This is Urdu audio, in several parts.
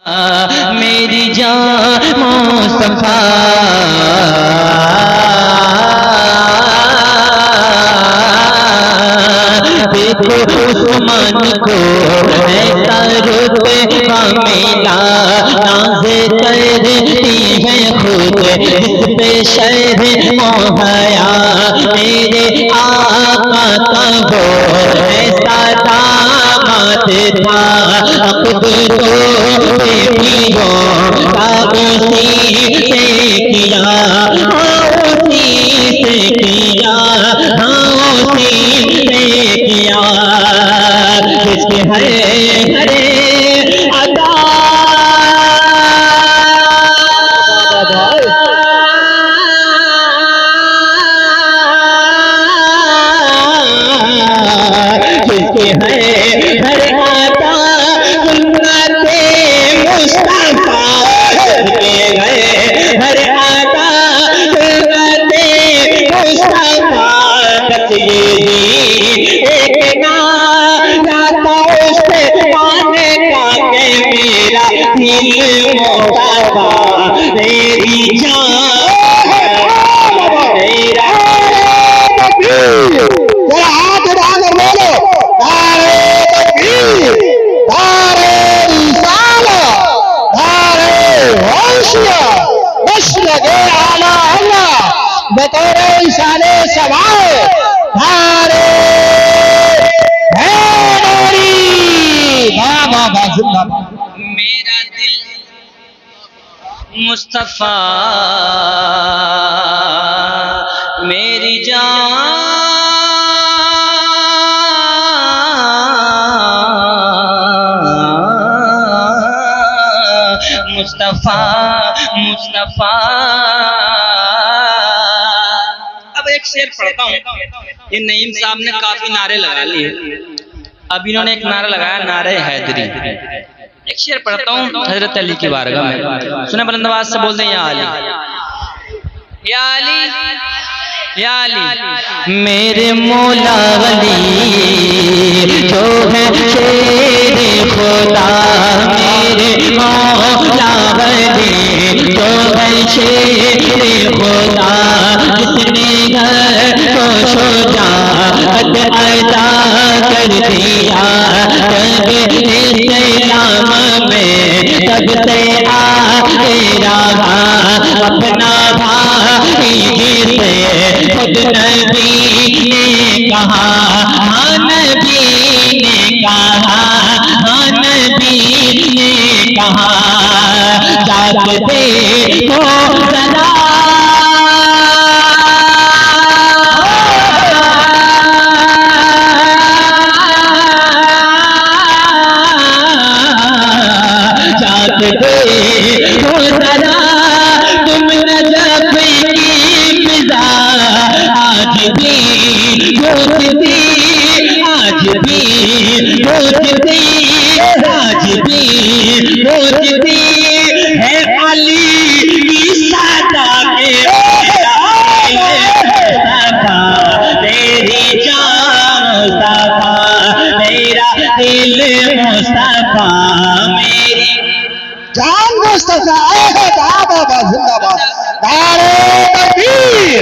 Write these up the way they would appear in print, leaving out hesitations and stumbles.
میری جان مصطفیٰ دیکھو عثمان کو ایسا رتبہ ملا ناز کرتی ہے خود اس پہ شرح مہیا میرے آقا کا وہ ایسا داماد تھا عقد تو بیٹیوں کا اسی سے کیا اسی سے کیا اسی سے کیا جس کے ہرے ہرے ادا جس کے ہرے ہرے ادا سنت مصطفیٰ جس کے ہرے ہرے ادا سنت مصطفیٰ بس یہ ایک ناتا اس سے پانے کا کہ میرا دل مصطفیٰ میری جان میرا ہاتھ اٹھا کر بولو نعرہ تکبیر، نعرہ رسالت، نعرہ غوثیہ، مسلک اعلی اللہ بطور انسان سوائے نعرہ حیدری بابا زندہ باد۔ میرا دل مصطفیٰ میری جان مصطفیٰ مصطفیٰ۔ اب ایک شعر پڑھتا ہوں، یہ نعیم صاحب نے کافی نعرے لگا لیے، اب انہوں نے ایک نعرہ لگایا نعرہ حیدری۔ ایک شعر پڑھتا ہوں حضرت علی کی بارگاہ میں، سنیں بلند آواز سے بول دیں یا علی یا علی یا علی۔ میرے مولا علی جو ہے شیر خدا، میرے مولا علی جو ہے شیر خدا، جس نے گھر کو شجاعت عطا کر دیا، جب اسلام میں سب سے آگے رہا، اپنا بھائی جسے خود نبی نے کہا، ہاں نبی نے کہا، ہاں نبی نے کہا، جاگتے ہو ذرا جاگتے ہو ذرا تم نجف کی فضا، آج بھی گھوٹتی، آج بھی گھوٹتی، آج بھی گھوٹتی ہے علی کی صدا کے تیری جان مصطفیٰ میرا دل مصطفیٰ میری جان مصطفیٰ بابا زندہ باد۔ نعرہ تکبیر،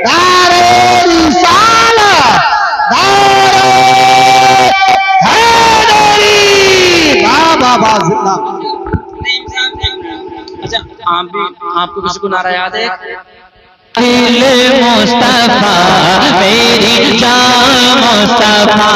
نعرہ رسالت، نعرہ حیدری بابا زندہ باد۔ اچھا آپ کو کسی کو نعرہ یاد ہے؟ دل مصطفیٰ میری جان مصطفیٰ،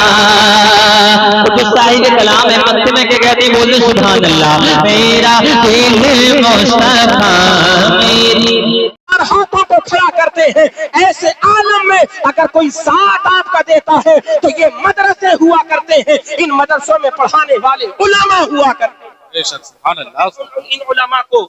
کے کلام ہے مکتے میں کہ کہتے ہیں بولے سبحان اللہ، میرا دل مصطفیٰ میری۔ اور ہاتھوں کو کھڑا کرتے ہیں ایسے عالم میں اگر کوئی ساتھ آپ کا دیتا ہے تو یہ مدرسے ہوا کرتے ہیں، ان مدرسوں میں پڑھانے والے علماء ہوا کرتے ہیں۔ سبحان اللہ۔ ان علماء کو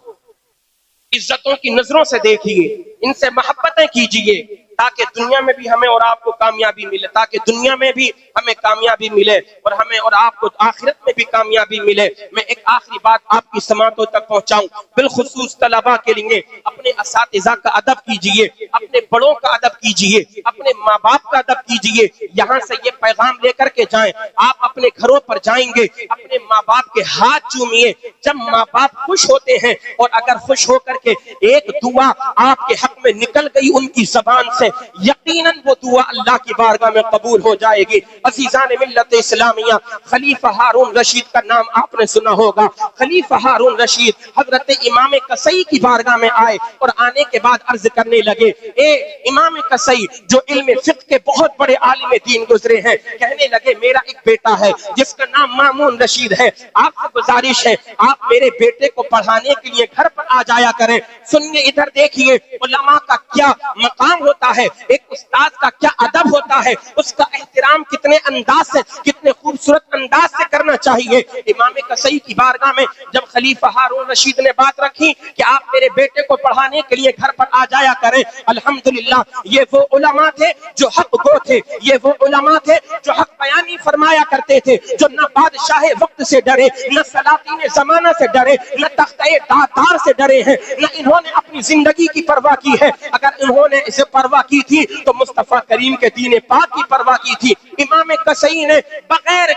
عزتوں کی نظروں سے دیکھیے، ان سے محبتیں کیجیے تاکہ دنیا میں بھی ہمیں اور آپ کو کامیابی ملے، تاکہ دنیا میں بھی ہمیں کامیابی ملے اور ہمیں اور آپ کو آخرت میں بھی کامیابی ملے۔ میں ایک آخری بات آپ کی سماعتوں تک پہنچاؤں، بالخصوص طلباء کے لیے، اپنے اساتذہ کا ادب کیجئے، اپنے بڑوں کا ادب کیجئے، اپنے ماں باپ کا ادب کیجئے۔ یہاں سے یہ پیغام لے کر کے جائیں، آپ اپنے گھروں پر جائیں گے، اپنے ماں باپ کے ہاتھ چومیے۔ جب ماں باپ خوش ہوتے ہیں اور اگر خوش ہو کر کے ایک دعا آپ کے حق میں نکل گئی ان کی زبان سے، یقیناً وہ دعا اللہ کی بارگاہ میں قبول ہو جائے گی۔ عزیزان ملت اسلامیہ، خلیفہ ہارون رشید کا نام آپ نے سنا ہوگا۔ خلیفہ ہارون رشید حضرت امام قصی کی بارگاہ میں آئے اور آنے کے بعد عرض کرنے لگے، اے امام قصی جو علم فقہ کے بہت بڑے عالم دین گزرے ہیں، کہنے لگے میرا ایک بیٹا ہے جس کا نام مامون رشید ہے، آپ سے گزارش ہے آپ میرے بیٹے کو پڑھانے کے لیے گھر پر آ جایا کریں۔ سنیے، ادھر دیکھیے، علماء کا کیا مقام ہوتا ہے، ایک استاد کا کیا ادب ہوتا ہے، اس کا احترام کتنے انداز سے، کتنے خوبصورت انداز سے کرنا چاہیے۔ امام قصی کی بارگاہ میں جب خلیفہ ہارون رشید نے بات رکھی کہ آپ میرے بیٹے کو پڑھانے کے لیے گھر پر آ جایا کریں، الحمدللہ یہ وہ علماء تھے جو حق گو تھے، یہ وہ علماء تھے جو حق بیانی فرمایا کرتے تھے، جو نہ بادشاہ وقت سے ڈرے، نہ سلاطین زمانہ سے ڈرے، نہ تختہ دادار سے ڈرے ہیں، نہ انہوں نے اپنی زندگی کی پرواہ کی ہے۔ اگر انہوں نے اسے پرواہ کی تھی تو مصطفیٰ کریم کے دین پاک کی پرواہ کی تھی۔ امام قصی نے بغیر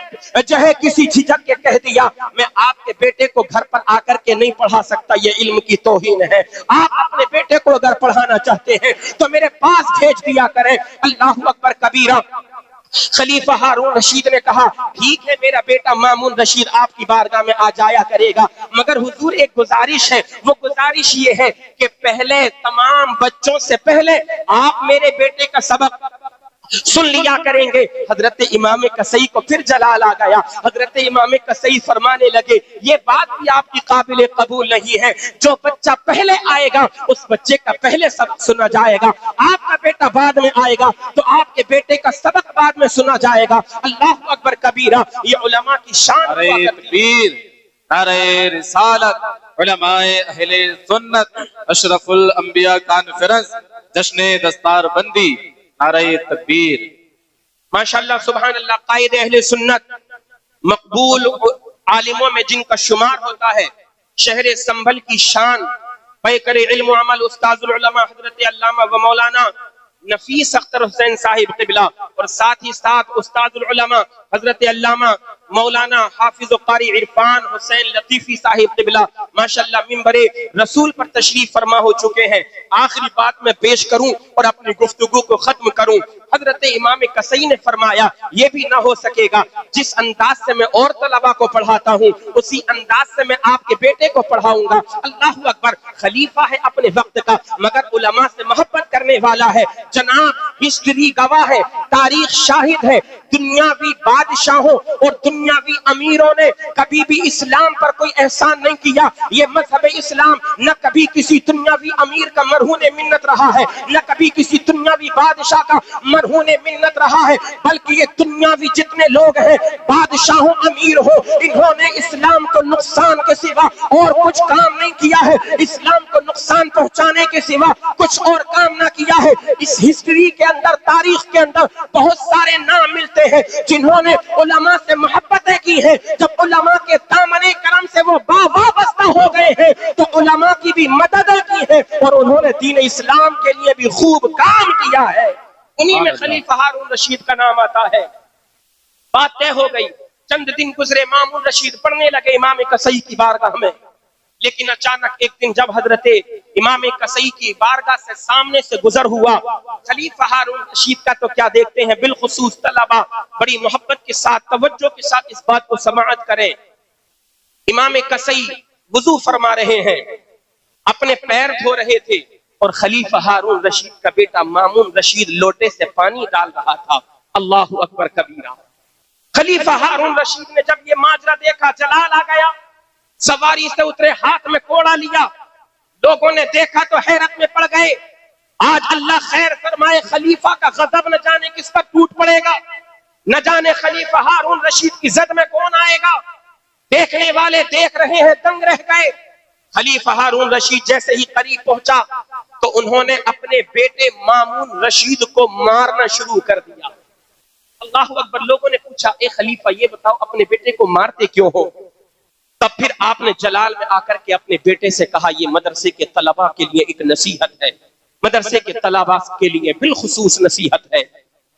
کسی جھجک کے کہہ دیا، میں آپ کے بیٹے کو گھر پر آ کر کے نہیں پڑھا سکتا، یہ علم کی توہین ہے۔ آپ اپنے بیٹے کو اگر پڑھانا چاہتے ہیں تو میرے پاس بھیج دیا کریں۔ اللہ اکبر کبیرہ۔ خلیفہ ہارون رشید نے کہا، ٹھیک ہے میرا بیٹا مامون رشید آپ کی بارگاہ میں آ جایا کرے گا، مگر حضور ایک گزارش ہے، وہ گزارش یہ ہے کہ پہلے تمام بچوں سے پہلے آپ میرے بیٹے کا سبق سن لیا کریں گے۔ حضرت امام قصی کو پھر جلال آ گیا۔ حضرت امام قصی فرمانے لگے، یہ بات بھی آپ کی قابل قبول نہیں ہے، جو بچہ پہلے آئے گا اس بچے کا پہلے سبق سنا جائے گا، آپ کا بیٹا بعد میں آئے گا تو آپ کے بیٹے کا سبق بعد میں سنا جائے گا۔ اللہ اکبر کبیرہ۔ یہ علماء کی شان ہوا نعرہ کرتی ہے۔ تکبیر، نعرہ رسالت، علماء اہل سنت، اشرف الانبیاء کانفرنس، جشن دستار بندی، نعرہ تکبیر۔ ماشاءاللہ سبحان اللہ، قائد اہل سنت، مقبول عالموں میں جن کا شمار ہوتا ہے، شہر سنبھل کی شان، پیکر علم و عمل، استاذ العلماء حضرت علامہ و مولانا نفیس اختر حسین صاحب قبلہ، اور ساتھ ہی ساتھ استاذ العلماء حضرت علامہ مولانا حافظ و قاری عرفان حسین لطیفی صاحب قبلہ ماشاءاللہ منبر رسول پر تشریف فرما ہو چکے ہیں۔ آخری بات میں پیش کروں اور اپنی گفتگو کو ختم کروں۔ حضرت امام قصی نے فرمایا، یہ بھی نہ ہو سکے گا جس انداز سے میں اور طلبہ کو پڑھاتا ہوں اسی انداز سے میں آپ کے بیٹے کو پڑھاؤں گا۔ اللہ اکبر۔ خلیفہ ہے اپنے وقت کا مگر علماء سے محبت کرنے والا ہے۔ جناب ہسٹری گواہ ہے، تاریخ شاہد ہے، دنیاوی بادشاہوں اور دنیاوی امیروں نے کبھی بھی اسلام پر کوئی احسان نہیں کیا۔ یہ مذہب اسلام نہ کبھی کسی دنیاوی امیر کا مرہون منت رہا ہے، نہ کبھی کسی دنیاوی بادشاہ کا مرہون منت رہا ہے، بلکہ یہ دنیاوی جتنے لوگ ہیں، بادشاہ ہو امیر ہو، انہوں نے اسلام کو نقصان کے سوا اور کچھ کام نہیں کیا ہے، اسلام کو نقصان پہنچانے کے سوا کچھ اور کام نہ کیا ہے۔ اس ہسٹری کے اندر، تاریخ کے اندر بہت سارے نام ملتے ہیں جنہوں نے علماء سے محبتیں کی ہیں۔ جب علماء کے دامن کرم سے وہ وابستہ ہو گئے ہیں تو علماء کی بھی مدد کی ہے اور انہوں نے دین اسلام کے لیے بھی خوب کام کیا ہے۔ انہی میں خلیفہ ہارون رشید کا نام آتا ہے۔ بات طے ہو گئی، چند دن گزرے، مامون رشید پڑھنے لگے امام قصی کی بارگاہ میں، لیکن اچانک ایک دن جب حضرت امام قصی کی بارگاہ سے سامنے سے گزر ہوا، خلیفہ ہارون رشید کا تو کیا دیکھتے ہیں، بالخصوص طلبہ بڑی محبت کے ساتھ، توجہ کے ساتھ اس بات کو سماعت کریں۔ امام قصی وضو فرما رہے ہیں، اپنے پیر دھو رہے تھے اور خلیفہ ہارون رشید کا بیٹا مامون رشید لوٹے سے پانی ڈال رہا تھا۔ اللہ اکبر کبیرہ۔ خلیفہ ہارون رشید نے جب یہ ماجرا دیکھا، جلال آ گیا، سواری سے اترے، ہاتھ میں کوڑا لیا، لوگوں نے دیکھا تو حیرت میں پڑ گئے۔ آج اللہ خیر فرمائے، خلیفہ کا غضب نہ جانے کس پر ٹوٹ پڑے گا، نہ جانے خلیفہ ہارون رشید کی زد میں کون آئے گا۔ دیکھنے والے دیکھ رہے ہیں، دنگ رہ گئے۔ خلیفہ ہارون رشید جیسے ہی قریب پہنچا تو انہوں نے اپنے بیٹے مامون رشید کو مارنا شروع کر دیا۔ اللہ اکبر، لوگوں نے پوچھا اے خلیفہ یہ بتاؤ اپنے بیٹے کو مارتے کیوں ہو؟ تب پھر آپ نے جلال میں آ کر کے اپنے بیٹے سے کہا یہ مدرسے کے طلباء کے لیے ایک نصیحت ہے، مدرسے کے طلباء کے لیے بالخصوص نصیحت ہے۔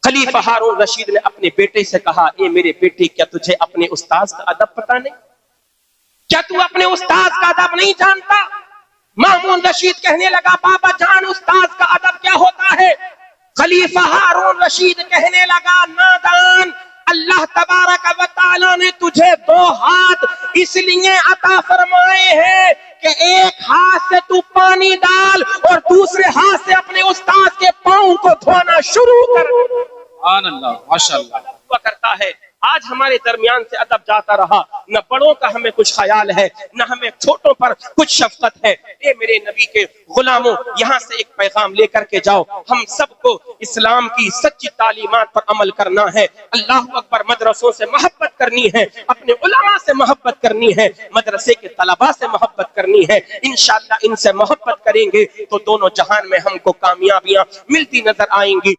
خلیفہ ہارون رشید نے اپنے بیٹے سے کہا اے میرے بیٹے کیا تجھے اپنے استاذ کا ادب پتہ نہیں؟ کیا تو اپنے استاذ کا ادب نہیں جانتا؟ مامون رشید کہنے لگا بابا جان استاذ کا ادب کیا ہوتا ہے؟ خلیفہ ہارون رشید کہنے لگا نادان، اللہ تبارک و تعالی نے تجھے 2 ہاتھ اس لیے عطا فرمائے ہیں کہ ایک ہاتھ سے تو پانی ڈال اور دوسرے ہاتھ سے اپنے استاد کے پاؤں کو دھونا شروع کر۔ سبحان اللہ، ماشاءاللہ ہوا کرتا ہے آج ہمارے درمیان سے ادب جاتا رہا، نہ بڑوں کا ہمیں کچھ خیال ہے نہ ہمیں چھوٹوں پر کچھ شفقت ہے۔ اے میرے نبی کے غلاموں، یہاں سے ایک پیغام لے کر کے جاؤ، ہم سب کو اسلام کی سچی تعلیمات پر عمل کرنا ہے۔ اللہ اکبر، مدرسوں سے محبت کرنی ہے، اپنے علماء سے محبت کرنی ہے، مدرسے کے طلباء سے محبت کرنی ہے۔ انشاءاللہ ان سے محبت کریں گے تو دونوں جہان میں ہم کو کامیابیاں ملتی نظر آئیں گی۔